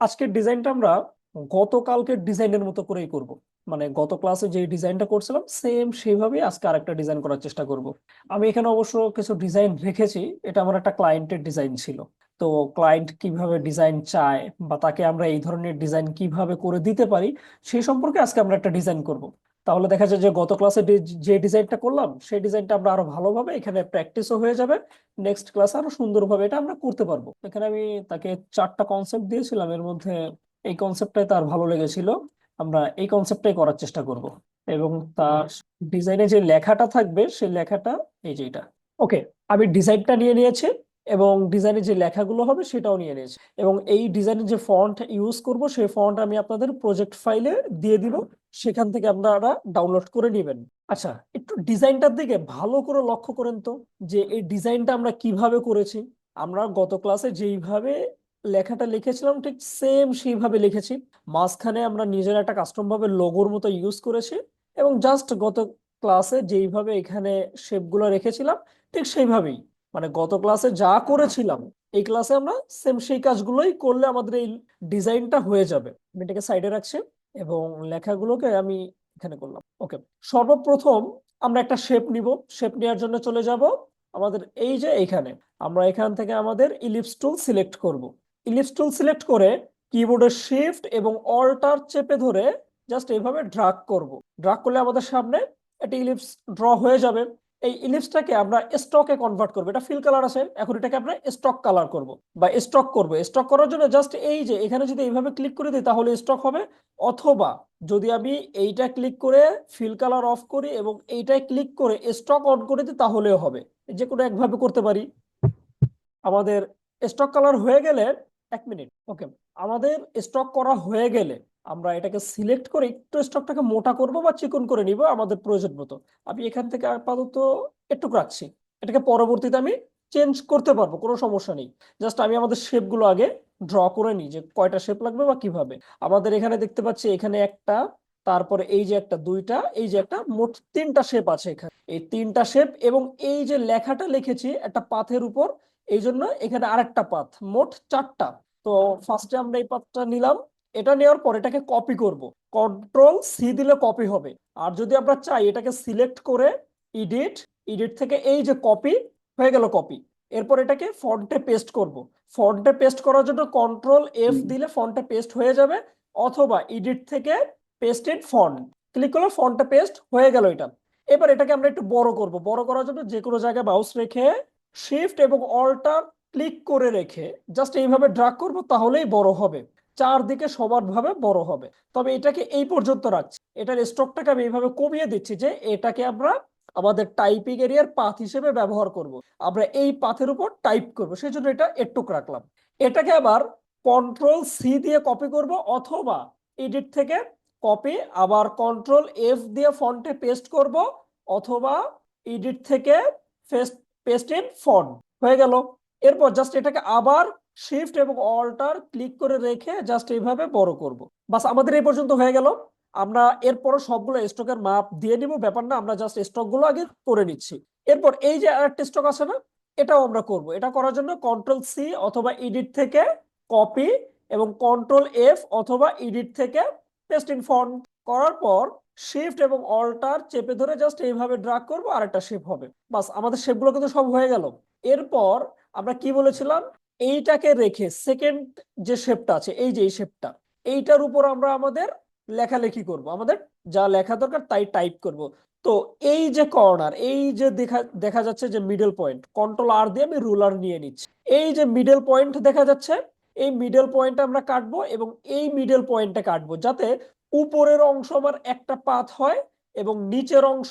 আজকের ডিজাইনটা আমরা গতকালকের ডিজাইনের মতো করেই করব। মানে গত ক্লাসে যে ডিজাইনটা করছিলাম সেম সেইভাবেই আজকে আরেকটা ডিজাইন করার চেষ্টা করব। আমি এখানে অবশ্য কিছু ডিজাইন রেখেছি, এটা আমার একটা ক্লায়েন্টের ডিজাইন ছিল। তো ক্লায়েন্ট কিভাবে ডিজাইন চায় বা তাকে আমরা এই ধরনের ডিজাইন কিভাবে করে দিতে পারি সেই সম্পর্কে আজকে আমরা একটা ডিজাইন করব। তাহলে দেখা যায় যে গত ক্লাসে যে ডিজাইনটা করলাম সেই ডিজাইনটা আমরা আরো ভালোভাবে এখানে প্র্যাকটিসও হয়ে যাবে। নেক্সট ক্লাসে আরো সুন্দরভাবে এটা আমরা করতে পারবো। এখানে আমি তাকে 4টা কনসেপ্ট দিয়েছিলাম, এর মধ্যে এই কনসেপ্টটাই তার ভালো লেগেছিল। আমরা এই কনসেপ্টটাই করার চেষ্টা করব। এবং তার ডিজাইনে যে লেখাটা থাকবে সেই লেখাটা এই যে এটা। ওকে, আমি ডিজাইনটা নিয়ে নিয়েছি এবং ডিজাইনে যে লেখাগুলো হবে সেটাও নিয়ে নিয়েছি, এবং এই ডিজাইনের যে ফন্ট ইউজ করব সেই ফন্ট আমি আপনাদের প্রজেক্ট ফাইলে দিয়ে দিব, সেখান থেকে আপনারা ডাউনলোড করে নেবেন। আচ্ছা, একটু ডিজাইনটার দিকে ভালো করে লক্ষ্য করেন তো, যে এই ডিজাইনটা আমরা কিভাবে করেছি। আমরা গত ক্লাসে যেইভাবে লেখাটা লিখেছিলাম ঠিক সেম সেইভাবে লিখেছি। মাঝখানে আমরা নিজের একটা কাস্টম ভাবে লোগোর মতো ইউজ করেছি, এবং জাস্ট গত ক্লাসে যেইভাবে এখানে শেপগুলো রেখেছিলাম ঠিক সেইভাবেই, মানে গত ক্লাসে যা করেছিলাম এই ক্লাসে আমরা সেম সেই কাজগুলোই করলে আমাদের এই ডিজাইনটা হয়ে যাবে। আমি এটাকে সাইডে রাখছি এবং লেখাগুলোকে আমি এখানে করলাম। ওকে, সর্বপ্রথম আমরা একটা শেপ নিব। শেপ নেওয়ার জন্য চলে যাব আমাদের এই যে এইখানে। আমরা এখান থেকে আমাদের ইলিপস টুল সিলেক্ট করব। ইলিপস টুল সিলেক্ট করে কিবোর্ডের শিফট এবং অল্টার চেপে ধরে জাস্ট এইভাবে ড্রাগ করব। ড্রাগ করলে আমাদের সামনে একটা ইলিপস ড্র হয়ে যাবে। এই ইলিপসটাকে আমরা স্টকে কনভার্ট করবো। এটা ফিল কালার আছে, এখন এটাকে আমরা স্টক কালার করব বা স্টক করব। স্টক করার জন্য জাস্ট এই যে এখানে যদি এইভাবে ক্লিক করে দিই তাহলে স্টক হবে, অথবা যদি আমি এইটা ক্লিক করে ফিল কালার অফ করি এবং এইটাই ক্লিক করে স্টক অন করে দিই তাহলেও হবে। যে কোনো একভাবে করতে পারি। আমাদের স্টক কালার হয়ে গেলে, 1 মিনিট। ওকে, আমাদের স্টক করা হয়ে গেলে আমরা এটাকে সিলেক্ট করে একটু স্টকটাকে মোটা করব বা চিকন করে নিব আমাদের প্রয়োজন মতো। আমি এখান থেকে আপাতত একটু রাখছি, এটাকে পরবর্তীতে আমি চেঞ্জ করতে পারবো, কোনো সমস্যা নেই। জাস্ট আমি আমাদের শেপগুলো আগে ড্র করে নিই যে কয়টা শেপ লাগবে বা কিভাবে। আমাদের এখানে দেখতে পাচ্ছি এখানে একটা, তারপরে এই যে একটা, দুইটা, এই যে একটা, মোট 3টা শেপ আছে এখানে। এই 3টা শেপ এবং এই যে লেখাটা লিখেছি একটা পাথের উপর, এই জন্য এখানে আরেকটা পাথ, মোট 4টা। তো ফার্স্টে আমরা এই পাথটা নিলাম। এটা নেওয়ার পর এটাকে কপি করব। কন্ট্রোল সি দিলে কপি হবে। আর যদি আমরা চাই এটাকে সিলেক্ট করে এডিট, এডিট থেকে এই যে কপি, হয়ে গেল কপি। এরপর এটাকে ফন্টে পেস্ট করব। ফন্টে পেস্ট করার জন্য কন্ট্রোল এফ দিলে ফন্টে পেস্ট হয়ে যাবে, অথবা এডিট থেকে পেস্ট ইন ফন্ট ক্লিক করলে ফন্টে পেস্ট হয়ে গেল এটা। এবার এটাকে আমরা একটু বড় করব। বড় করার জন্য যে কোনো জায়গায় মাউস রেখে শিফট এবং অল্টার ক্লিক করে রেখে জাস্ট এইভাবে ড্রাগ করব, তাহলেই বড় হবে, চারদিকে সমানভাবে বড় হবে। তবে এটাকে এই পর্যন্ত রাখছি। এটার স্ট্রোকটাকে আমি এইভাবে কমিয়ে দিচ্ছি যে এটাকে আমরা আমাদের টাইপিং এরিয়ার পাথ হিসেবে ব্যবহার করব। আমরা এই পাথের উপর টাইপ করব, সেই জন্য এটা এটুক রাখলাম। এটাকে আবার কন্ট্রোল সি দিয়ে কপি করব, অথবা এডিট থেকে কপি, আবার কন্ট্রোল এফ দিয়ে ফন্টে পেস্ট করব, অথবা এডিট থেকে পেস্ট ইন ফন্ট, হয়ে গেল। এরপর জাস্ট এটাকে আবার শিফট এবং অল্টার ক্লিক করে রেখে জাস্ট এইভাবে বড় করব। বাস, আমাদের এই পর্যন্ত হয়ে গেল। আমরা এরপর সবগুলো স্টকের মাপ দিয়ে নিব, ব্যাপার না, আমরা জাস্ট স্টক গুলো আগে করে নিচ্ছি। এরপর এই যে আরেকটা স্টক আছে না, এটাও আমরা করব। এটা করার জন্য কন্ট্রোল সি অথবা এডিট থেকে কপি এবং কন্ট্রোল এফ অথবা এডিট থেকে পেস্ট ইন ফন্ট করার পর শিফট এবং অল্টার চেপে ধরে জাস্ট এইভাবে ড্রাগ করবো, আর একটা শেপ হবে। বাস, আমাদের শেপগুলো কিন্তু সব হয়ে গেল। এরপর আমরা কি বলেছিলাম, এইটাকে রেখে সেকেন্ড যে শেপটা আছে, এই যে এই শেপটা, এইটার উপর আমরা আমাদের লেখালেখি করব, আমাদের যা লেখা দরকার তাই টাইপ করব। তো এই যে কর্নার, এই যে দেখা দেখা যাচ্ছে যে মিডল পয়েন্ট, কন্ট্রোল আর দিয়ে আমি রুলার নিয়ে নিচ্ছি। এই যে মিডল পয়েন্ট দেখা যাচ্ছে, এই মিডল পয়েন্ট আমরা কাটবো এবং এই মিডল পয়েন্টে কাটবো, যাতে উপরের অংশ আমার একটা পাথ হয় এবং নিচের অংশ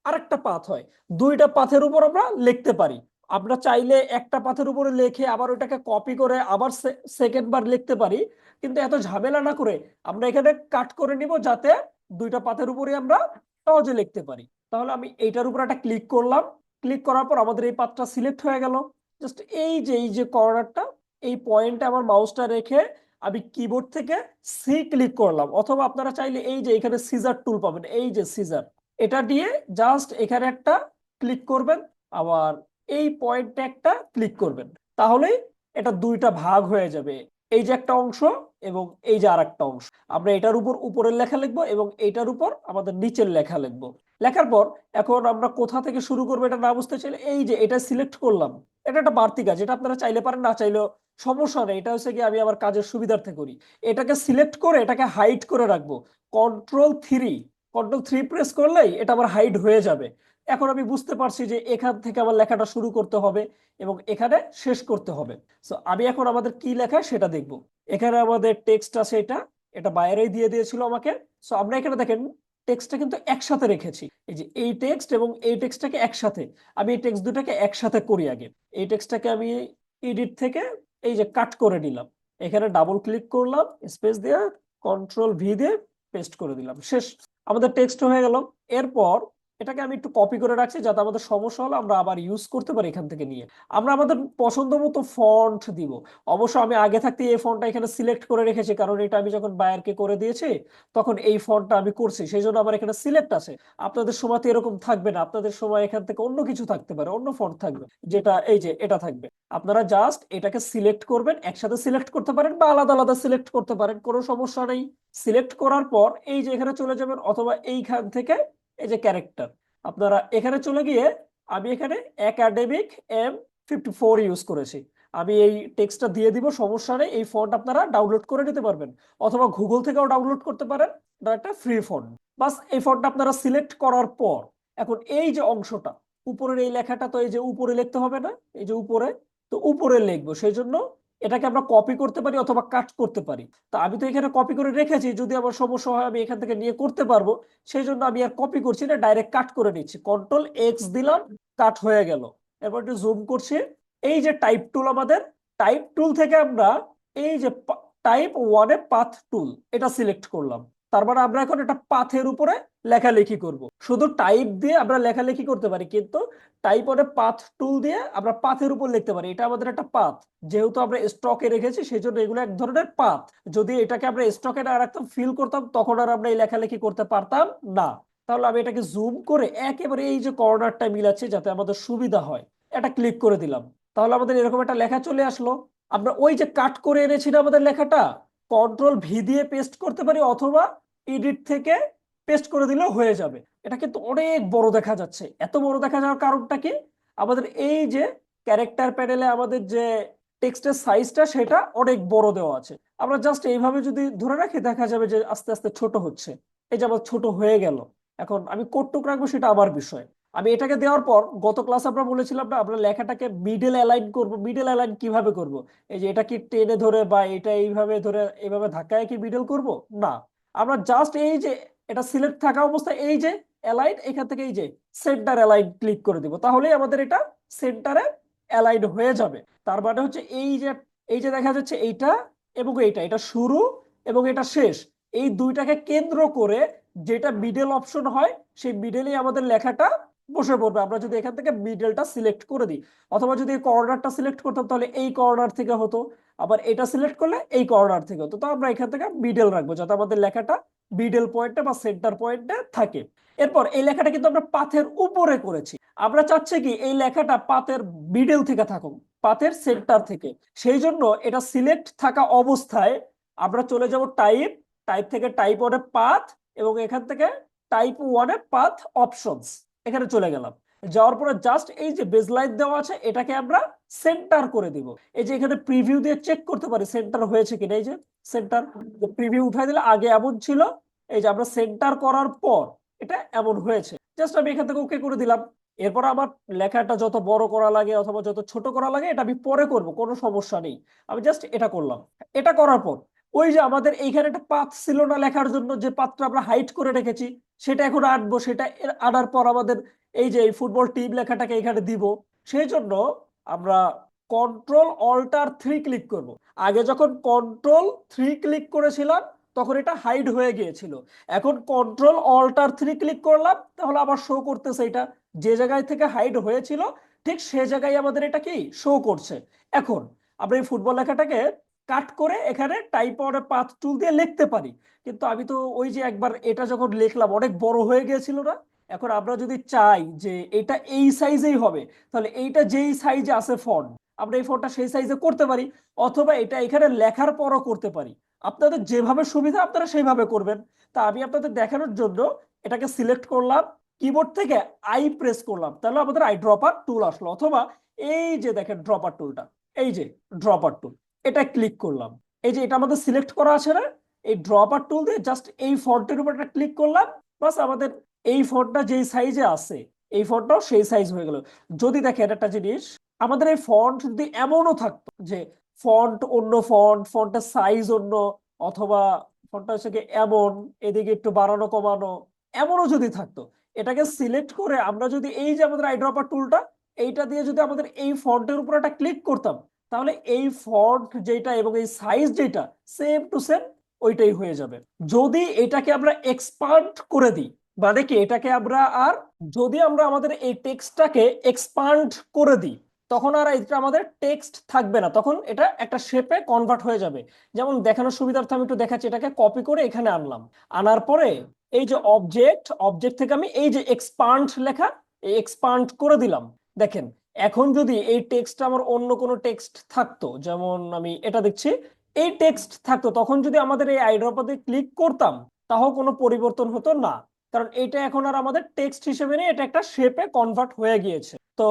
আরেকটা পাথ হয়। দুইটা পাথের উপর আমরা লিখতে পারি। আমরা চাইলে একটা পাথের উপরে লিখে আবার ওটাকে কপি করে আবার সেকেন্ড বার লিখতে পারি, কিন্তু এত ঝামেলা না করে আমরা এখানে কাট করে নিব, যাতে দুইটা পাথের উপরে আমরা সহজে লিখতে পারি। তাহলে আমি এইটার উপর একটা ক্লিক করলাম। ক্লিক করার পর আমাদের এই পাথটা সিলেক্ট হয়ে গেল। জাস্ট এই যে কর্নারটা, এই পয়েন্টে আমার মাউসটা রেখে আমি কিবোর্ড থেকে সি ক্লিক করলাম, অথবা আপনারা চাইলে এই যে এখানে সিজার টুল পাবেন, এই যে সিজার, এটা দিয়ে জাস্ট এখানে একটা ক্লিক করবেন, আবার এই পয়েন্টে একটা ক্লিক করবেন, তাহলেই এটা দুইটা ভাগ হয়ে যাবে। এই যে একটা অংশ এবং এই যে আর একটা অংশ, আমরা এটার উপর উপরের লেখা লিখবো এবং এইটার উপর আমাদের নিচের লেখা লিখবো। লেখার পর এখন আমরা কোথা থেকে শুরু করবো এটা না বুঝতে চাইলে এই যে এটা সিলেক্ট করলাম, এটা একটা বাড়তি কাজ, এটা আপনারা চাইলে পারেন, না চাইলেও সমস্যা নেই, এটা হচ্ছে কি আমি আমার কাজের সুবিধার্থে করি। এটাকে সিলেক্ট করে এটাকে হাইড করে রাখবো, কন্ট্রোল 3, কন্ট্রোল 3 প্রেস করলেই এটা আমার হাইড হয়ে যাবে। এখন আমি বুঝতে পারছি যে এখান থেকে আমার লেখাটা শুরু করতে হবে এবং এখানে শেষ করতে হবে। সো আমি এখন আমাদের কি লেখা সেটা দেখব। এখানে আমাদের টেক্সট আছে, এটা এটা বাইরেই দিয়ে দিয়েছিল আমাকে। সো আমরা এখানে দেখেন টেক্সটটা কিন্তু একসাথে রেখেছি, এই যে এই টেক্সট এবং এই টেক্সটটাকে একসাথে। আমি এই টেক্সট দুটাকে একসাথে করি আগে। এই টেক্সটটাকে আমি এডিট থেকে এই যে কাট করে নিলাম, এখানে ডাবল ক্লিক করলাম, স্পেস দিয়ে কন্ট্রোল V দিয়ে পেস্ট করে দিলাম, শেষ। আমাদের টেক্সট হয়ে গেল। এরপর এটাকে আমি একটু কপি করে রাখছি যাতে আমাদের সমস্যা হলে আমরা আবার ইউজ করতে পারি এখান থেকে নিয়ে। আমরা আমাদের পছন্দ মতো ফন্ট দিব। অবশ্য আমি আগে থাকতে এই ফন্টটা এখানে সিলেক্ট করে রেখেছি, কারণ এটা আমি যখন বায়ারকে করে দিয়েছি তখন এই ফন্টটা আমি করছি, সেই জন্য আমার এখানে সিলেক্ট আছে। আপনাদের সময় তো এরকম থাকবে না, আপনাদের সময় এখান থেকে অন্য কিছু থাকতে পারে, অন্য ফন্ট থাকবে, যেটা এই যে এটা থাকবে। আপনারা জাস্ট এটাকে সিলেক্ট করবেন, একসাথে সিলেক্ট করতে পারেন বা আলাদা আলাদা সিলেক্ট করতে পারেন, কোনো সমস্যা নেই। সিলেক্ট করার পর এই যে এখানে চলে যাবেন, অথবা এইখান থেকে এই যে ক্যারেক্টার, আপনারা এখানে চলে গিয়ে, আমি এখানে একাডেমিক M54 ইউজ করেছি, আমি এই টেক্সটটা দিয়ে দিব, সমস্যা নেই। এই ফন্ট আপনারা ডাউনলোড করে নিতে পারবেন অথবা গুগল থেকেও ডাউনলোড করতে পারেন, এটা একটা ফ্রি ফন্ট। বাস এই ফন্টটা আপনারা সিলেক্ট করার পর এখন এই যে অংশটা উপরের এই লেখাটা, তো এই যে উপরে লিখতে হবে না, এই যে উপরে, তো উপরে লিখবো, সেই জন্য এটাকে আমরা কপি করতে পারি অথবা কাট করতে পারি। তা আমি তো এখানে কপি করে রেখেছি, যদি আমার সমস্যা হয় আমি এখান থেকে নিয়ে করতে পারবো, সেই জন্য আমি আর কপি করছি না, ডাইরেক্ট কাট করে নিচ্ছি, Ctrl+X দিলাম, কাট হয়ে গেল। এরপর একটু জুম করছি, এই যে টাইপ টুল, আমাদের টাইপ টুল থেকে আমরা এই যে টাইপ 1 পাথ টুল এটা সিলেক্ট করলাম। তার মানে আমরা এখন এটা পাথের উপরে লেখালেখি করব। শুধু টাইপ দিয়ে আমরা লেখালেখি করতে পারি, কিন্তু টাইপ 1 পাথ টুল দিয়ে আমরা পাথের উপর লিখতে পারি, এটা আমাদের একটা পাথ। যেহেতু আমরা স্টকে রেখেছি সেই জন্য এগুলো এক ধরনের পাথ। যদি এটাকে আমরা স্টকে না রাখতাম, ফিল করতাম, তখন আর আমরা এই লেখালেখি করতে পারতাম না। তাহলে আমি এটাকে জুম করে একেবারে এই যে কর্নারটা মিলাচ্ছি যাতে আমাদের সুবিধা হয়, এটা ক্লিক করে দিলাম। তাহলে আমাদের এরকম একটা লেখা চলে আসলো। আমরা ওই যে কাট করে এনেছি না আমাদের লেখাটা, Ctrl+V দিয়ে পেস্ট করতে পারি অথবা এডিট থেকে পেস্ট করে দিলেও হয়ে যাবে। এটা কিন্তু অনেক বড় দেখা যাচ্ছে, এত বড় দেখা যাওয়ার কারণটা কি, আমাদের এই যে ক্যারেক্টার প্যানেলে আমাদের যে টেক্সটের সাইজটা সেটা অনেক বড় দেওয়া আছে। আমরা জাস্ট এইভাবে যদি ধরে রাখি দেখা যাবে যে আস্তে আস্তে ছোট হচ্ছে। এই যে আমার ছোট হয়ে গেল। এখন আমি কতটুক রাখবো সেটা আমার বিষয়। আমি এটাকে দেওয়ার পর গত ক্লাসে আমরা বলেছিলাম না আমরা লেখাটাকে মিডল অ্যালাইন করব। মিডল অ্যালাইন কিভাবে করব? এই যে এটা কি টেনে ধরে বা এটা এইভাবে ধরে এইভাবে ধাক্কায় কি মিডল করব? না, আমরা জাস্ট এই যে এটা সিলেক্ট থাকা অবস্থায় এই যে অ্যালাইন, এখান থেকে এই যে সেন্টার অ্যালাইন ক্লিক করে দিব, তাহলেই আমাদের এটা সেন্টারে অ্যালাইন হয়ে যাবে। তার মানে হচ্ছে এই যে দেখা যাচ্ছে এইটা এবং এইটা, এটা শুরু এবং এটা শেষ, এই দুইটাকে কেন্দ্র করে যেটা মিডল অপশন হয় সেই মিডলে আমাদের লেখাটা বসে পড়বে। আমরা যদি এখান থেকে মিডলটা সিলেক্ট করে দিই, অথবা যদি কর্নারটা সিলেক্ট করতাম তাহলে এই কর্নার থেকে হতো, আবার এটা সিলেক্ট করলে এই কর্নার থেকে হতো। তো আমরা এখান থেকে মিডল রাখবো যাতে আমাদের লেখাটা মিডল পয়েন্টে বা সেন্টার পয়েন্টে থাকে। এরপর এই লেখাটা কিন্তু আমরা পাথের উপরে করেছি, আমরা চাচ্ছি কি এই লেখাটা পাথের মিডল থেকে থাকুক, পাথের সেন্টার থেকে। সেই জন্য এটা সিলেক্ট থাকা অবস্থায় আমরা চলে যাব টাইপ, টাইপ থেকে টাইপ 1 পাথ এবং এখান থেকে টাইপ 1 পাথ অপশনস, এখানে চলে গেলাম। যাওয়ার পরে জাস্ট এই যে বেজলাইন দেওয়া আছে এটাকে আমরা সেন্টার করে দিব। এই যে এখানে প্রিভিউ দিয়ে চেক করতে পারি সেন্টার হয়েছে কিনা, এই যে সেন্টার প্রিভিউ উঠাই দিলে আগে এমন ছিল, এই যে আমরা সেন্টার করার পর এটা এমন হয়েছে। জাস্ট আমি এখান থেকে ওকে করে দিলাম। এরপর আমার লেখাটা যত বড় করা লাগে অথবা যত ছোট করা লাগে এটা আমি পরে করব, কোনো সমস্যা নেই। আমি জাস্ট এটা করলাম। এটা করার পর ওই যে আমাদের এইখানে একটা পাথ ছিল না লেখার জন্য, যে পাথটা আমরা হাইড করে রেখেছি সেটা এখন আনবো। সেটা আনার পর আমাদের এই যে ফুটবল টিম লেখাটাকে এখানে দিব। সেই জন্য আমরা Ctrl+Alt+3 ক্লিক করব। আগে যখন Ctrl+3 ক্লিক করেছিলাম তখন এটা হাইড হয়ে গিয়েছিল। এখন Ctrl+Alt+3 ক্লিক করলাম, তাহলে আবার শো করতেছে, এটা যে জায়গায় থেকে হাইড হয়েছিল ঠিক সে জায়গায় আমাদের এটা কি শো করছে। এখন আমরা এই ফুটবল লেখাটাকে কাট করে এখানে টাইপ 1 পাথ টুল দিয়ে লিখতে পারি, কিন্তু আমি তো ওই যে একবার এটা যখন লিখলাম অনেক বড় হয়ে গিয়েছিল না। এখন আমরা যদি চাই যে এটা এই সাইজেই হবে, তাহলে এইটা যেই সাইজে আছে ফন্ট আমরা এই ফন্টটা সেই সাইজে করতে পারি, অথবা এটা এখানে লেখার পরও করতে পারি। আপনাদের যেভাবে সুবিধা আপনারা সেইভাবে করবেন। তা আমি আপনাদের দেখানোর জন্য এটাকে সিলেক্ট করলাম, কিবোর্ড থেকে আই প্রেস করলাম, তাহলে আমাদের আই ড্রপার টুল আসলো। অথবা এই যে দেখেন ড্রপার টুলটা, এই যে ড্রপার টুল, এটা ক্লিক করলাম, এই যে এটা আমাদের সিলেক্ট করা আছে না, এই ড্রপার টুল দিয়ে জাস্ট এই ফন্টের উপর একটা ক্লিক করলাম, বাস আমাদের এই ফন্টটা যেই সাইজে আছে এই ফন্টটাও সেই সাইজ হয়ে গেল। যদি দেখেন একটা জিনিস, আমাদের এই ফন্ট যদি এমনও থাকতো যে ফন্ট অন্য ফন্ট, ফন্টের সাইজ অন্য, অথবা ফন্টটা হচ্ছে কি এমন, এদিকে একটু বাড়ানো কমানো, এমনও যদি থাকতো, এটাকে সিলেক্ট করে আমরা যদি এই যে আমাদের আইড্রপার টুলটা, এইটা দিয়ে যদি আমাদের এই ফন্টের উপর একটা ক্লিক করতাম, তাহলে এই ফন্ট যেটা এবং এই সাইজ যেটা সেম টু সেম ওইটাই হয়ে যাবে। যদি এটাকে আমরা এক্সপান্ড করে দিই, মানে কি এটাকে আমরা আর যদি আমরা আমাদের এই টেক্সটটাকে এক্সপান্ড করে দিই, তখন আর এটা আমাদের টেক্সট থাকবে না, তখন এটা একটা শেপে কনভার্ট হয়ে যাবে। যেমন দেখানোর সুবিধার্থে আমি একটু দেখাচ্ছি, এটাকে কপি করে এখানে আনলাম, আনার পরে এই যে অবজেক্ট, অবজেক্ট থেকে আমি এই যে এক্সপান্ড লেখা, এই এক্সপান্ড করে দিলাম। দেখেন এখন যদি এই টেক্সট আমার অন্য কোনো টেক্সট থাকতো, যেমন আমি এটা দেখছি, এই টেক্সট থাকতো, তখন যদি আমাদের এই আইড্রপাতে ক্লিক করতাম তাও কোনো পরিবর্তন হতো না, কারণ এটা এখন আর আমাদের টেক্সট হিসেবে নেই, এটা একটা শেপে কনভার্ট হয়ে গিয়েছে। তো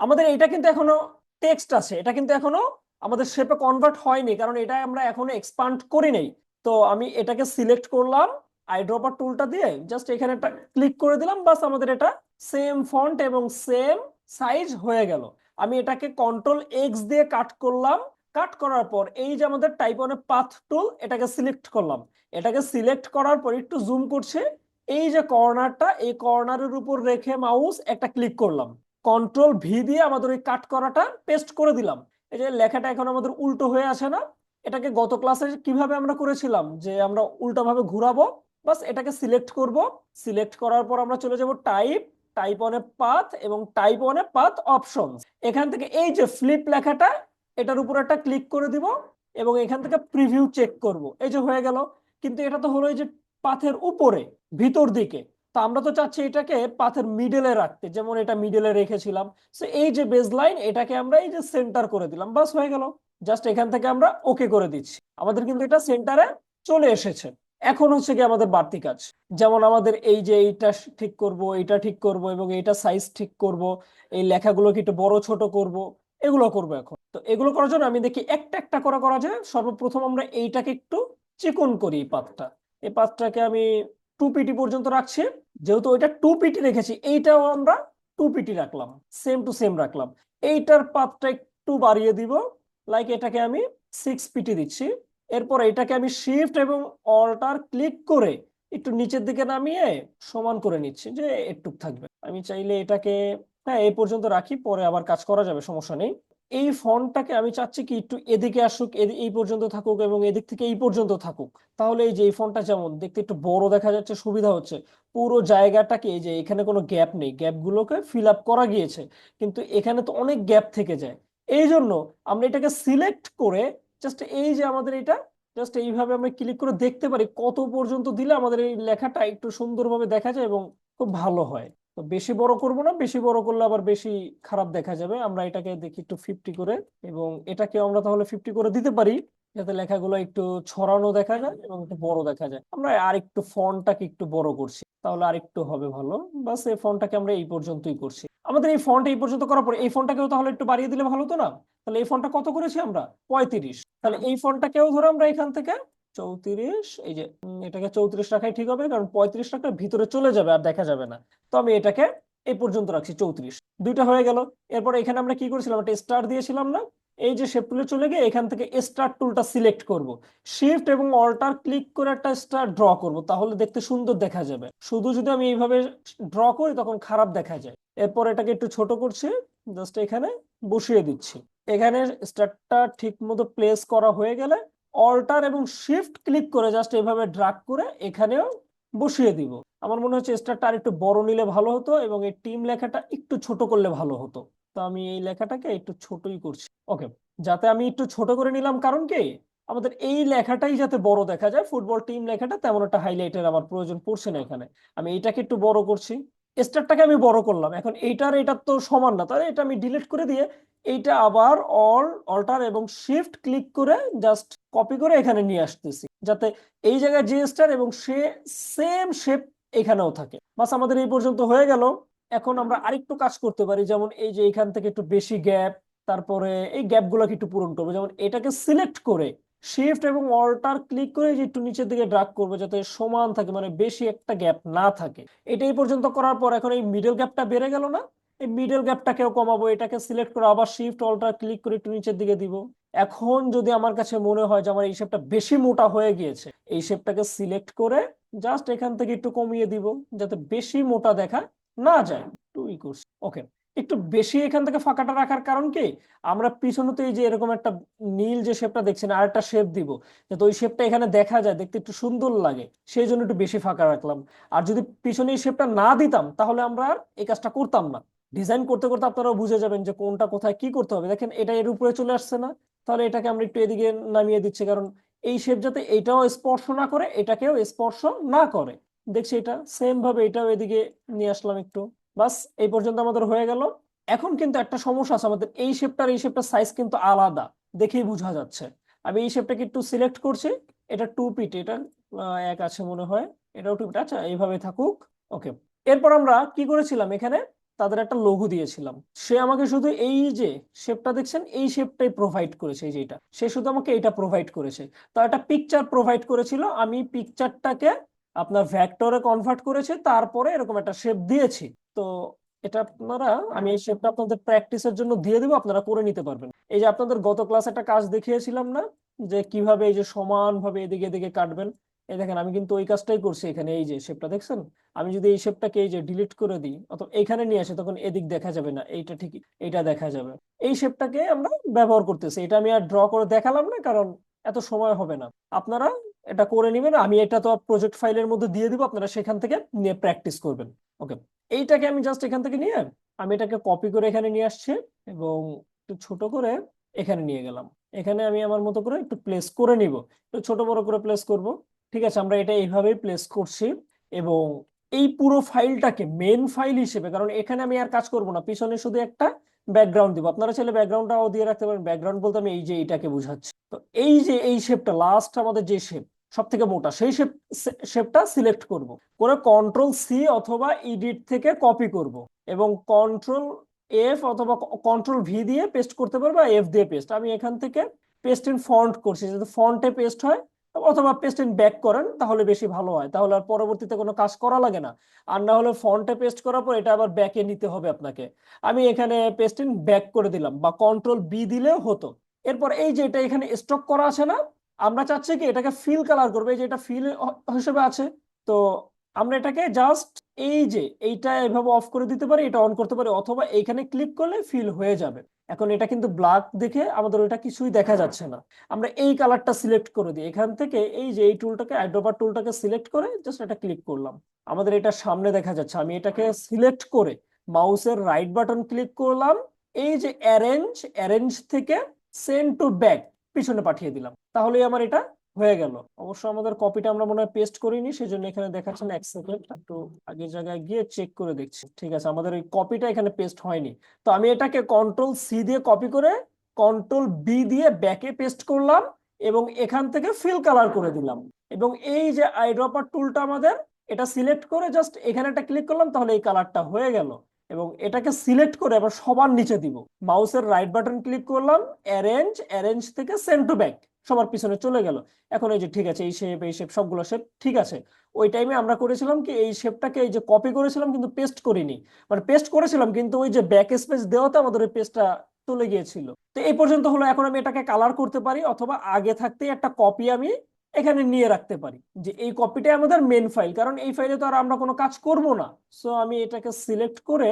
আমাদের এটা কিন্তু এখনো টেক্সট আছে, এটা কিন্তু এখনো আমাদের শেপে কনভার্ট হয়নি, কারণ এটা আমরা এখনো এক্সপান্ড করি নাই। তো আমি এটাকে সিলেক্ট করলাম আইড্রপার টুলটা দিয়ে, জাস্ট এখানে একটা ক্লিক করে দিলাম, বাস আমাদের এটা সেম ফন্ট এবং সেম সাইজ হয়ে গেল। আমি এটাকে কন্ট্রোল এক্স দিয়ে কাট করলাম, কাট করার পর এই যে আমাদের টাইপ অন পাথ টুল, এটাকে সিলেক্ট করলাম, এটাকে সিলেক্ট করার পর একটু জুম করছে, এই যে কর্নারটা, এই কর্নারের উপর রেখে মাউস একটা ক্লিক করলাম, কন্ট্রোল ভি দিয়ে আমাদের ওই কাট করাটা পেস্ট করে দিলাম। এই যে লেখাটা এখন আমাদের উল্টো হয়ে আছে না, এটাকে গত ক্লাসে কিভাবে আমরা করেছিলাম যে আমরা উল্টো ভাবে ঘুরাবো, বাস এটাকে সিলেক্ট করব, সিলেক্ট করার পর আমরা চলে যাব type, type on a path এবং type on a path options, এখান থেকে এই যে ফ্লিপ লেখাটা, এটার উপর একটা ক্লিক করে দিব এবং এখান থেকে প্রিভিউ চেক করব, এই যে হয়ে গেল। কিন্তু এটা তো হলো এই যে পাথের উপরে ভিতর দিকে, তো আমরা তো চাচ্ছি এটাকে পাথের মিডলে রাখতে, যেমন এটা মিডলে রেখেছিলাম। সো এই যে বেজ লাইন, এটাকে আমরা এই যে সেন্টার করে দিলাম, বাস হয়ে গেল। জাস্ট এখান থেকে আমরা ওকে করে দিচ্ছি, আমাদের কিন্তু এটা সেন্টারে চলে এসেছে। এখন হচ্ছে কি আমাদের বাড়তি কাজ, যেমন আমাদের এই যে এইটা ঠিক করব, এইটা ঠিক করব এবং এইটা সাইজ ঠিক করব, এই লেখাগুলোকে একটু বড় ছোট করব, এগুলো করব। এখন তো এগুলো করার জন্য আমি দেখি একটা একটা করে করা যায়। সর্বপ্রথম আমরা এইটাকে একটু চিকন করি, এই পাতটা, এই পাতটাকে আমি 2 পিটি পর্যন্ত রাখছি, যেহেতু ওইটা 2 পিটি রেখেছি এইটাও আমরা 2 পিটি রাখলাম, সেম টু সেম রাখলাম। এইটার পাতটা একটু বাড়িয়ে দিব, লাইক এটাকে আমি 6 পিটি দিচ্ছি। এরপর এটাকে আমি শিফট এবং অল্টার ক্লিক করে একটু নিচের দিকে নামিয়ে সমান করে নিচ্ছি, যে একটু থাকবে। আমি চাইলে এটাকে হ্যাঁ এই পর্যন্ত রাখি, পরে আবার কাজ করা যাবে, সমস্যা নেই। এই ফন্টটাকে আমি চাচ্ছি কি একটু এদিকে আসুক, এই পর্যন্ত থাকুক এবং এদিক থেকে এই পর্যন্ত থাকুক, তাহলে এই যে এই ফন্টটা যেমন দেখতে একটু বড় দেখা যাচ্ছে, সুবিধা হচ্ছে। পুরো জায়গাটাকে এই যে এখানে কোনো গ্যাপ নেই, গ্যাপ গুলোকে ফিল আপ করা গিয়েছে, কিন্তু এখানে তো অনেক গ্যাপ থেকে যায়। এই জন্য আমরা এটাকে সিলেক্ট করে জাস্ট এই যে আমাদের এটা জাস্ট এইভাবে আমরা ক্লিক করে দেখতে পারি কত পর্যন্ত দিলে আমাদের এই লেখাটা একটু সুন্দরভাবে দেখা যায় এবং খুব ভালো হয়। তো বেশি বড় করব না, বেশি বড় করলে আবার বেশি খারাপ দেখা যাবে। আমরা এটাকে দেখি একটু 50 করে, এবং এটাকে আমরা তাহলে 50 করে দিতে পারি, যাতে লেখাগুলো একটু ছড়ানো দেখা যায় এবং একটু বড় দেখা যায়। আমরা আরেকটু ফন্টটাকে একটু বড় করছি, তাহলে আরেকটু হবে ভালো। বাস এই ফন্টটাকে আমরা এই পর্যন্তই করছি। আমাদের এই ফন্ট এই পর্যন্ত করার পর এই ফন্টটাকেও তাহলে একটু বাড়িয়ে দিলে ভালো হতো না? তাহলে এই ফন্টটা কত করেছি আমরা? 35। তাহলে এই ফন্টটাকেও ধরো আমরা এখান থেকে 34, এই যে এটাকে 34 রাখাই ঠিক হবে, কারণ 35 রাখলে ভিতরে চলে যাবে আর দেখা যাবে না। তো আমি এটাকে এই পর্যন্ত রাখছি 34। দুইটা হয়ে গেল। এরপর এখানে আমরা কি করেছিলাম, একটা স্টার দিয়েছিলাম না? এই যে শেপ টুলে চলে গিয়ে এখান থেকে স্টার টুলটা সিলেক্ট করব, শিফট এবং অল্টার ক্লিক করে একটা স্টার ড্র করব, তাহলে দেখতে সুন্দর দেখা যাবে। শুধু যদি আমি এইভাবে ড্র করি তখন খারাপ দেখা যায়। এরপর এটাকে একটু ছোট করছি, জাস্ট এখানে বসিয়ে দিচ্ছি। এখানে স্টারটা ঠিক মতো প্লেস করা হয়ে গেলে অল্টার এবং শিফট ক্লিক করে জাস্ট এইভাবে ড্রাগ করে এখানেও বসিয়ে দিব। আমার মনে হচ্ছে স্টারটা আর একটু বড় নিলে ভালো হতো এবং এই টিম লেখাটা একটু ছোট করলে ভালো হতো। তো আমি এই লেখাটাকে একটু ছোটই করছি। ওকে, যাতে আমি একটু ছোট করে নিলাম, কারণ কি আমাদের এই লেখাটাই যাতে বড় দেখা যায়, ফুটবল টিম লেখাটা তেমন একটা হাইলাইটের আমার প্রয়োজন পড়ছে না এখানে। আমি এইটাকে একটু বড় করছি। স্টারটাকে আমি বড় করলাম, এখন এইটার তো সমান না, তাহলে এটা আমি ডিলিট করে দিয়ে এইটা আবার অল্টার এবং শিফট ক্লিক করে জাস্ট কপি করে এখানে নিয়ে আসতেছি, যাতে এই জায়গায় যে স্টার এবং সে সেম শেপ এখানেও থাকে। বাস আমাদের এই পর্যন্ত হয়ে গেল। এখন আমরা আরেকটু কাজ করতে পারি, যেমন এই যে এখান থেকে একটু বেশি গ্যাপ, তারপরে এই গ্যাপ গুলোকে একটু পূরণ করবো। যেমন এটাকে সিলেক্ট করে শিফট এবং অল্টার ক্লিক করে যে একটু নিচের দিকে ড্রাগ করবো, যাতে সমান থাকে, মানে বেশি একটা গ্যাপ না থাকে। এটাই পর্যন্ত করার পর এখন এই মিডল গ্যাপটা বেড়ে গেল না, এই মিডল গ্যাপটাকেও কমাবো। এটাকে সিলেক্ট করে আবার শিফট অল্টার ক্লিক করে একটু নিচের দিকে দিব। এখন যদি আমার কাছে মনে হয় যে আমার এই শেপটা বেশি মোটা হয়ে গিয়েছে, এই শেপটাকে সিলেক্ট করে জাস্ট এখান থেকে একটু কমিয়ে দিব, যাতে বেশি মোটা দেখা না যায়। একটু ই করছি, ওকে। একটু বেশি এখান থেকে ফাঁকাটা রাখার কারণ কি, আমরা পিছনেতে এই যে এরকম একটা নীল যে শেপটা দেখছেন আর একটা শেপ দিব, যাতে ওই শেপটা এখানে দেখা যায়, দেখতে একটু সুন্দর লাগে, সেই জন্য একটু বেশি ফাঁকা রাখলাম। আর যদি পিছনে এই শেপটা না দিতাম তাহলে আমরা আর এই কাজটা করতাম না। ডিজাইন করতে করতে আপনারাও বুঝে যাবেন যে কোনটা কোথায় কি করতে হবে। দেখেন এটা এর উপরে চলে আসছে না, তাহলে এটাকে আমরা একটু এদিকে নামিয়ে দিচ্ছি, কারণ এই শেপ যাতে এটাও স্পর্শ না করে এটাকেও স্পর্শ না করে। দেখছি এটা সেম ভাবে এটাও এদিকে নিয়ে আসলাম একটু। বাস এই পর্যন্ত আমাদের হয়ে গেল। এখন কিন্তু একটা সমস্যা আছে, আমাদের এই শেপটার এই শেপটার সাইজ কিন্তু আলাদা, দেখেই বোঝা যাচ্ছে। আমি এই শেপটাকে একটু সিলেক্ট করছি, এটা 2 ফিট, এটা এক আছে মনে হয়, এটাও 2 ফিট, আচ্ছা এইভাবে থাকুক। ওকে। এরপর আমরা কি করেছিলাম, এখানে তাদের একটা লোগো দিয়েছিলাম। সে আমাকে শুধু এই যে শেপটা দেখছেন এই শেপটাই প্রোভাইড করেছে, এই যে এটা, সে শুধু আমাকে এটা প্রোভাইড করেছে। তো একটা পিকচার প্রোভাইড করেছিল, আমি পিকচারটাকে আপনার ভেক্টরে কনভার্ট করেছি, তারপরে এরকম একটা শেপ দিয়েছি। তো এটা আপনারা, আমি এই শেপটা আপনাদের প্র্যাকটিসের জন্য দিয়ে দেবো, আপনারা করে নিতে পারবেন। এই যে আপনাদের গত ক্লাসে একটা কাজ দেখিয়েছিলাম না, যে কিভাবে এই যে সমানভাবে এদিকে এদিকে কাটবেন। এই দেখেন আমি কিন্তু ওই কাজটাই করছি এখানে, এই যে শেপটা দেখছেন। আমি যদি এই শেপটাকে এই যে ডিলিট করে দিই অথবা এখানে নিয়ে আসি, তখন এদিক দেখা যাবে না, এইটা ঠিকই এইটা দেখা যাবে। এই শেপটাকে আমরা ব্যবহার করতেছি, এটা আমি আর ড্র করে দেখালাম না, কারণ এত সময় হবে না। আপনারা এটা করে নিবেন, আমি এটা তো প্রজেক্ট ফাইলের মধ্যে দিয়ে দিব, আপনারা সেখান থেকে নিয়ে প্র্যাকটিস করবেন। ওকে। এইটাকে আমি জাস্ট এখান থেকে নিয়ে আমি এটাকে কপি করে এখানে নিয়ে আসছি এবং একটু ছোট করে এখানে নিয়ে গেলাম। এখানে আমি আমার মতো করে একটু প্লেস করে নিব, একটু ছোট বড় করে প্লেস করব। ঠিক আছে, আমরা এটা এইভাবেই প্লেস করছি। এবং এই পুরো ফাইলটাকে মেন ফাইল হিসেবে, কারণ এখানে আমি আর কাজ করব না, পিছনে শুধু একটা ব্যাকগ্রাউন্ড দিব। আপনারা চাইলে ব্যাকগ্রাউন্ডটাও দিয়ে রাখতে পারেন, ব্যাকগ্রাউন্ড বলতে আমি এই যে এইটাকে বুঝাচ্ছি। তো এই যে এই শেপটা লাস্ট আমাদের যে শেপ সব থেকে মোটা, সেই শেপটা সিলেক্ট করব, করে কন্ট্রোল সি অথবা এডিট থেকে কপি করব এবং কন্ট্রোল এফ অথবা কন্ট্রোল ভি দিয়ে পেস্ট করতে পারবো, বা এফ দিয়ে পেস্ট। আমি এখান থেকে পেস্ট ইন ফন্ট করছি, যাতে ফন্টে পেস্ট হয়, অথবা পেস্ট ইন ব্যাক করেন তাহলে বেশি ভালো হয়, তাহলে আর পরবর্তীতে কোনো কাজ করা লাগে না। আর না হলে ফন্টে পেস্ট করার পর এটা আবার ব্যাকে নিতে হবে আপনাকে। আমি এখানে পেস্ট ইন ব্যাক করে দিলাম, বা কন্ট্রোল বি দিলেও হতো। এরপর এই যে এটা এখানে স্টক করা আছে না, আমরা চাচ্ছি কি এটাকে ফিল কালার করবে, এই যে এটা ফিল হিসেবে আছে। তো আমরা এটাকে জাস্ট এই যে এইটা এভাবে অফ করে দিতে পারি, এটা অন করতে পারি, অথবা এইখানে ক্লিক করলে ফিল হয়ে যাবে। এখন এটা কিন্তু ব্ল্যাক দেখে আমাদের ওইটা কিছুই দেখা যাচ্ছে না। আমরা এই কালারটা সিলেক্ট করে দিই, এখান থেকে এই যে এই টুলটাকে আইড্রপার টুলটাকে সিলেক্ট করে জাস্ট এটা ক্লিক করলাম, আমাদের এটা সামনে দেখা যাচ্ছে। আমি এটাকে সিলেক্ট করে মাউসের রাইট বাটন ক্লিক করলাম, এই যে অ্যারেঞ্জ, অ্যারেঞ্জ থেকে সেন্ড টু ব্যাক পিছনে পাঠিয়ে দিলাম, তাহলেই আমার এটা হয়ে গেল। অবশ্য আমাদের কপিটা আমরা মনে হয় পেস্ট করিনি, সেজন্য এখানে দেখাচ্ছে না, এক সেকেন্ড একটু আগের জায়গায় গিয়ে চেক করে দেখছি। ঠিক আছে, আমাদের ওই কপিটা এখানে পেস্ট হয়নি। তো আমি এটাকে কন্ট্রোল সি দিয়ে কপি করে কন্ট্রোল বি দিয়ে ব্যাকে পেস্ট করলাম এবং এখান থেকে ফিল কালার করে দিলাম। এবং এই যে আইড্রপার টুলটা আমাদের, এটা সিলেক্ট করে জাস্ট এখানে একটা ক্লিক করলাম, তাহলে এই কালারটা হয়ে গেল। এবং এটাকে সিলেক্ট করে আবার সবার নিচে দিব, মাউসের রাইট বাটন ক্লিক করলাম, অ্যারেঞ্জ, অ্যারেঞ্জ থেকে সেন্ড টু ব্যাক, সবার পিছনে চলে গেল। এখন এই যে ঠিক আছে, এই শেপ সবগুলো শেপ ঠিক আছে। ওই টাইমে আমরা করেছিলাম কি, এই শেপটাকে এই যে কপি করেছিলাম কিন্তু পেস্ট করিনি, মানে পেস্ট করেছিলাম কিন্তু ওই যে ব্যাক স্পেস দেওয়াতে আমাদের ওই পেস্টটা চলে গিয়েছিল। তো এই পর্যন্ত হলো, এখন আমি এটাকে কালার করতে পারি, অথবা আগে থাকতে একটা কপি আমি এখানে নিয়ে রাখতে পারি, যে এই কপিটাই আমাদের মেন ফাইল, কারণ এই ফাইলে তো আর আমরা কোনো কাজ করব না। সো আমি এটাকে সিলেক্ট করে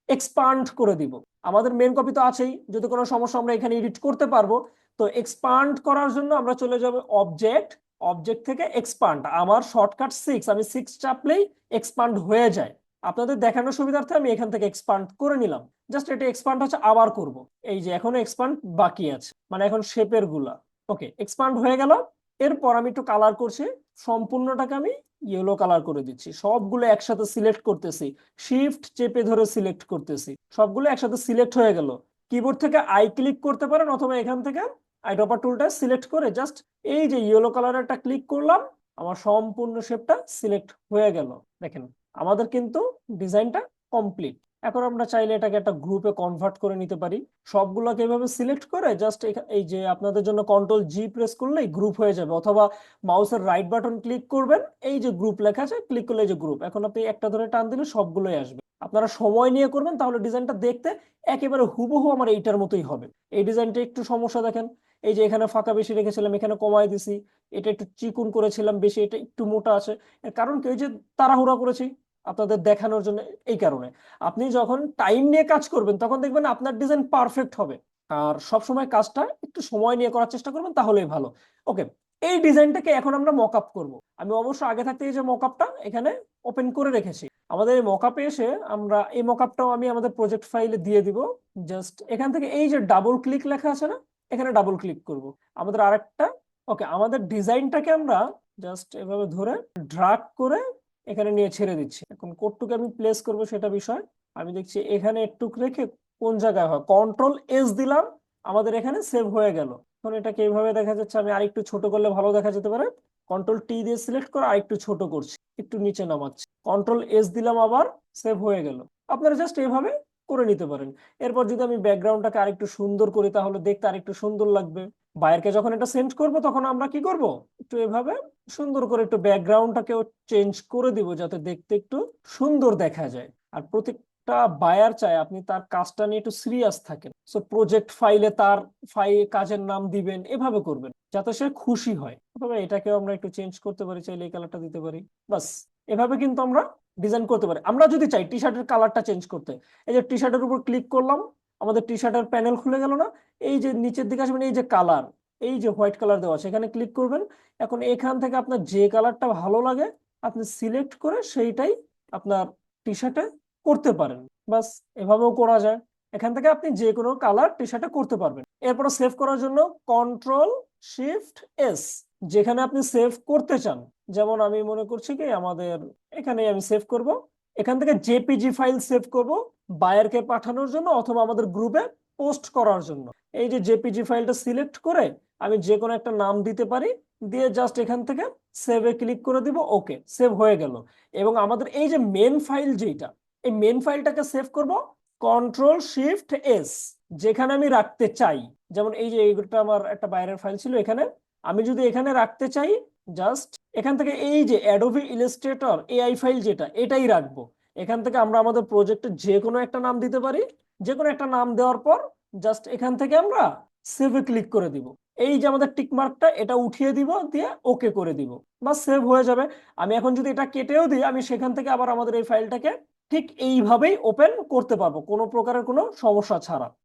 এক্সপান্ড করে দিব। আমাদের মেন কপি তো আছেই, যদি কোনো সমস্যা আমরা এখানে এডিট করতে পারবো। তো এক্সপান্ড করার জন্য আমরা চলে যাব অবজেক্ট, অবজেক্ট থেকে এক্সপান্ড, আমার শর্টকাট 6, আমি 6 চাপলেই এক্সপান্ড হয়ে যায়। আপনাদের দেখানোর সুবিধার্থে আমি এখান থেকে এক্সপান্ড করে নিলাম, জাস্ট এটা এক্সপান্ড হচ্ছে, আবার করব। এই যে এখনো এক্সপান্ড বাকি আছে, মানে এখন শেপের গুলা। ওকে, এক্সপান্ড হয়ে গেল। এরপর আমি একটু কালার করছি, সম্পূর্ণটাকে আমি ইয়েলো কালার করে দিচ্ছি, সবগুলো একসাথে সিলেক্ট করতেছি, শিফট চেপে ধরে সিলেক্ট করতেছি, সবগুলো একসাথে সিলেক্ট হয়ে গেল। কিবোর্ড থেকে আই ক্লিক করতে পারেন অথবা এখান থেকে আইড্রপার টুলটা সিলেক্ট করে জাস্ট এই যে ইয়েলো কালারটা ক্লিক করলাম, আমার সম্পূর্ণ শেপটা সিলেক্ট হয়ে গেল। দেখেন আমাদের কিন্তু ডিজাইনটা কমপ্লিট। এখন আমরা চাইলে এটাকে একটা গ্রুপে কনভার্ট করে নিতে পারি। সবগুলোকে এভাবে সিলেক্ট করে জাস্ট এই যে আপনাদের জন্য কন্ট্রোল জি প্রেস করলেই গ্রুপ হয়ে যাবে, অথবা মাউসের রাইট বাটন ক্লিক করবেন, এই যে গ্রুপ লেখা আছে ক্লিক করলে এই যে গ্রুপ, এখন আপনি একটা ধরে টান দিলে সবগুলোই আসবে। আপনারা সময় নিয়ে করবেন তাহলে ডিজাইনটা দেখতে একেবারে হুবহু আমার এইটার মতোই হবে। এই ডিজাইনটা একটু সমস্যা দেখেন, এই যে এখানে ফাঁকা বেশি রেখেছিলাম, এখানে কমাই দিছি, এটা একটু চিকুন করেছিলাম বেশি, এটা একটু মোটা আছে। এর কারণ কি, ওই যে তাড়াহুড়া করেছি আপনাদের দেখানোর জন্য। এই কারণে আপনি যখন টাইম নিয়ে কাজ করবেন তখন দেখবেন আপনার ডিজাইন পারফেক্ট হবে। আর সব সময় কাজটা একটু সময় নিয়ে করার চেষ্টা করবেন, তাহলেই ভালো। ওকে, এই ডিজাইনটাকে এখন আমরা মক আপ করবো। আমি অবশ্য আগে থাকতে এই যে মক আপটা এখানে ওপেন করে রেখেছি। আমাদের এই মক আপে এসে আমরা এই মক আপটাও আমি আমাদের প্রজেক্ট ফাইলে দিয়ে দিব। জাস্ট এখান থেকে এই যে ডাবল ক্লিক লেখা আছে না, এখানে ডাবল ক্লিক করব। আমাদের আরেকটা, ওকে, আমাদের ডিজাইনটাকে আমরা জাস্ট এভাবে ধরে ড্রাগ করে এখানে নিয়ে ছেড়ে দিচ্ছি। এখন কোডটুকু আমি প্লেস করব সেটা বিষয়। আমি দেখছি এখানে একটু রেখে কোন জায়গায় হয়, কন্ট্রোল এস দিলাম, আমাদের এখানে সেভ হয়ে গেল। এখন এটাকে এইভাবে দেখা যাচ্ছে, আমি আরেকটু ছোট করলে ভালো দেখা যেতে পারে। কন্ট্রোল টি দিয়ে সিলেক্ট করে আরেকটু ছোট করছি, একটু নিচে নামাচ্ছি, কন্ট্রোল এস দিলাম, আবার সেভ হয়ে গেল। আপনারা জাস্ট এভাবে করে নিতে পারেন। এরপর যদি আমি ব্যাকগ্রাউন্ডটাকে আরেকটু সুন্দর করি তাহলে দেখতে আরেকটু সুন্দর লাগবে। বাইরকে যখন এটা সেন্ড করব তখন আমরা কি করব, একটু এভাবে সুন্দর করে একটু ব্যাকগ্রাউন্ডটাকেও চেঞ্জ করে দিব যাতে দেখতে একটু সুন্দর দেখা যায়। আর প্রত্যেকটা বায়ার চায় আপনি তার কাজটা নিয়ে একটু সিরিয়াস থাকেন, সো প্রজেক্ট ফাইলে তার কাজের নাম দিবেন, এভাবে করবেন যাতে সে খুশি হয়। তবে এটাকেও আমরা একটু চেঞ্জ করতে পারি, চাইলে এই কালারটা দিতে পারি। বাস, এভাবে কিন্তু আমরা ডিজাইন করতে পারি। আমরা যদি চাই টি শার্টের কালারটা চেঞ্জ করতে, এই যে টি শার্টের উপর ক্লিক করলাম, আমাদের টি শার্টের প্যানেল খুলে গেল না? এই যে নিচের দিকে আসবেন, এই যে কালার, এই যে হোয়াইট কালার দেওয়া সেখানে ক্লিক করবেন। এখন এখান থেকে আপনার যে কালারটা ভালো লাগে আপনি সিলেক্ট করে সেইটাই আপনার টি শার্টে করতে পারেন। বাস, এভাবেও করা যায়। এখান থেকে আপনি যে কোনো কালার টি শার্টে করতে পারবেন। এরপরে সেভ করার জন্য কন্ট্রোল শিফট এস, যেখানে আপনি সেভ করতে চান। যেমন আমি মনে করছি কি আমাদের এখানে আমি সেভ করব, এখান থেকে জেপিজি ফাইল সেভ করব বায়ারকে পাঠানোর জন্য অথবা আমাদের গ্রুপে পোস্ট করার জন্য। এই যে জেপিজি ফাইলটা সিলেক্ট করে আমি যে কোনো একটা নাম দিতে পারি, দিয়ে জাস্ট এখান থেকে সেভে ক্লিক করে দিব, ওকে, সেভ হয়ে গেল। এবং আমাদের এই যে মেন ফাইল যেটা, এই মেন ফাইলটাকে সেভ করব কন্ট্রোল শিফট এস, যেখানে আমি রাখতে চাই। যেমন এই যে এইটা আমার একটা বাইরের ফাইল ছিল, এখানে আমি যদি এখানে রাখতে চাই জাস্ট এখান থেকে এই যে অ্যাডোবি ইলাস্ট্রেটর এআই ফাইল যেটা, এটাই রাখবো। এখান থেকে আমরা আমাদের প্রজেক্টের যে কোনো একটা নাম দিতে পারি। যে কোনো একটা নাম দেওয়ার পর জাস্ট এখান থেকে আমরা সেভে ক্লিক করে দিব। এই যে আমাদের টিক মার্কটা, এটা উঠিয়ে দিব, দিয়ে ওকে করে দিব, বা সেভ হয়ে যাবে। আমি এখন যদি এটা কেটেও দিই, আমি সেখান থেকে আবার আমাদের এই ফাইলটাকে ঠিক এইভাবেই ওপেন করতে পারবো কোনো প্রকারের কোনো সমস্যা ছাড়া।